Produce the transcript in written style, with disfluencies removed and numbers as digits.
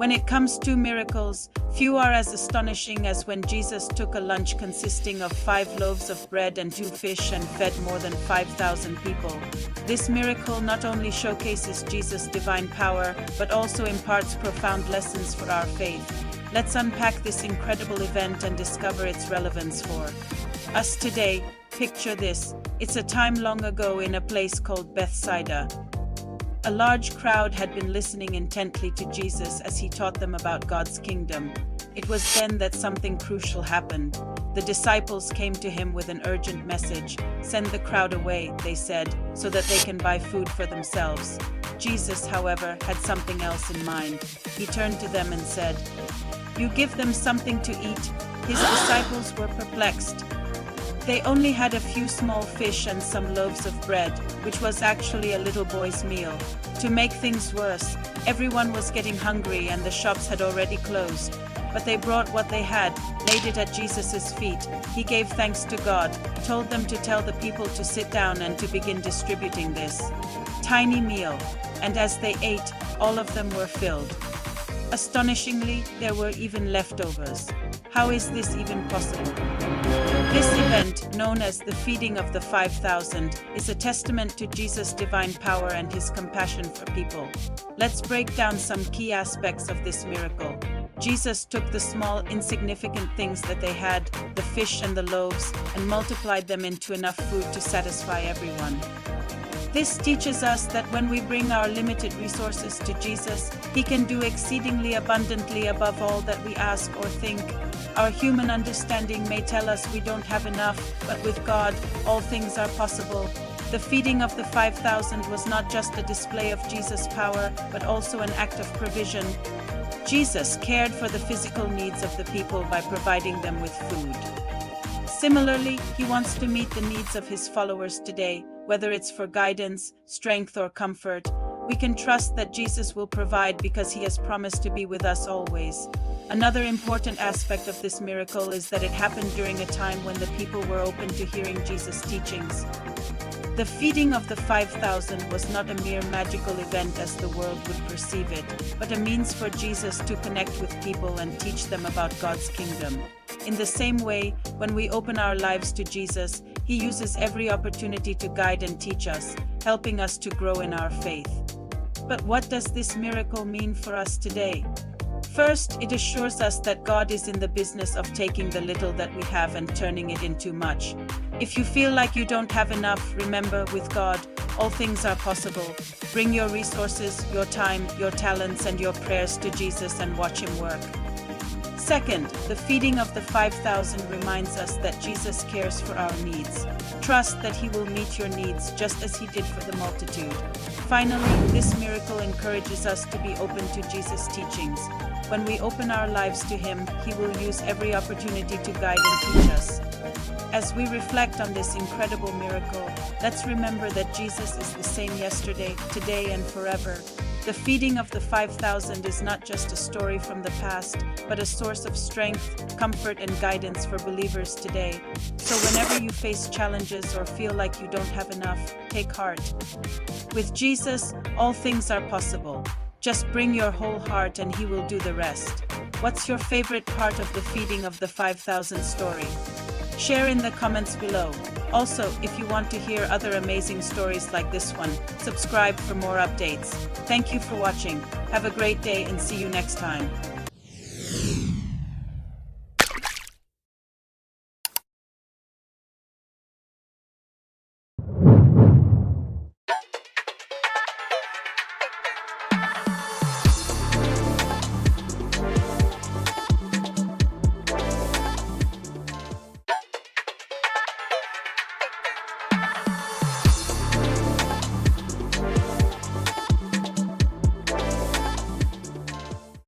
When it comes to miracles, few are as astonishing as when Jesus took a lunch consisting of 5 loaves of bread and 2 fish and fed more than 5,000 people. This miracle not only showcases Jesus' divine power, but also imparts profound lessons for our faith. Let's unpack this incredible event and discover its relevance for us today. Picture this. It's a time long ago in a place called Bethsaida. A large crowd had been listening intently to Jesus as he taught them about God's kingdom. It was then that something crucial happened. The disciples came to him with an urgent message. "Send the crowd away," they said, "so that they can buy food for themselves." Jesus, however, had something else in mind. He turned to them and said, "You give them something to eat." His disciples were perplexed. They only had a few small fish and some loaves of bread, which was actually a little boy's meal. To make things worse, everyone was getting hungry and the shops had already closed. But they brought what they had, laid it at Jesus' feet. He gave thanks to God, told them to tell the people to sit down and to begin distributing this tiny meal. And as they ate, all of them were filled. Astonishingly, there were even leftovers. How is this even possible? This event, known as the feeding of the 5,000, is a testament to Jesus' divine power and his compassion for people. Let's break down some key aspects of this miracle. Jesus took the small, insignificant things that they had, the fish and the loaves, and multiplied them into enough food to satisfy everyone. This teaches us that when we bring our limited resources to Jesus, he can do exceedingly abundantly above all that we ask or think. Our human understanding may tell us we don't have enough, but with God, all things are possible. The feeding of the 5,000 was not just a display of Jesus' power, but also an act of provision. Jesus cared for the physical needs of the people by providing them with food. Similarly, he wants to meet the needs of his followers today, whether it's for guidance, strength, or comfort. We can trust that Jesus will provide because he has promised to be with us always. Another important aspect of this miracle is that it happened during a time when the people were open to hearing Jesus' teachings. The feeding of the 5,000 was not a mere magical event as the world would perceive it, but a means for Jesus to connect with people and teach them about God's kingdom. In the same way, when we open our lives to Jesus, he uses every opportunity to guide and teach us, helping us to grow in our faith. But what does this miracle mean for us today? First, it assures us that God is in the business of taking the little that we have and turning it into much. If you feel like you don't have enough, remember, with God, all things are possible. Bring your resources, your time, your talents, and your prayers to Jesus and watch him work. Second, the feeding of the 5,000 reminds us that Jesus cares for our needs. Trust that he will meet your needs just as he did for the multitude. Finally, this miracle encourages us to be open to Jesus' teachings. When we open our lives to him, he will use every opportunity to guide and teach us. As we reflect on this incredible miracle, let's remember that Jesus is the same yesterday, today, and forever. The feeding of the 5,000 is not just a story from the past, but a source of strength, comfort, and guidance for believers today. So whenever you face challenges or feel like you don't have enough, take heart. With Jesus, all things are possible. Just bring your whole heart and he will do the rest. What's your favorite part of the feeding of the 5,000 story? Share in the comments below. Also, if you want to hear other amazing stories like this one, subscribe for more updates. Thank you for watching. Have a great day and see you next time.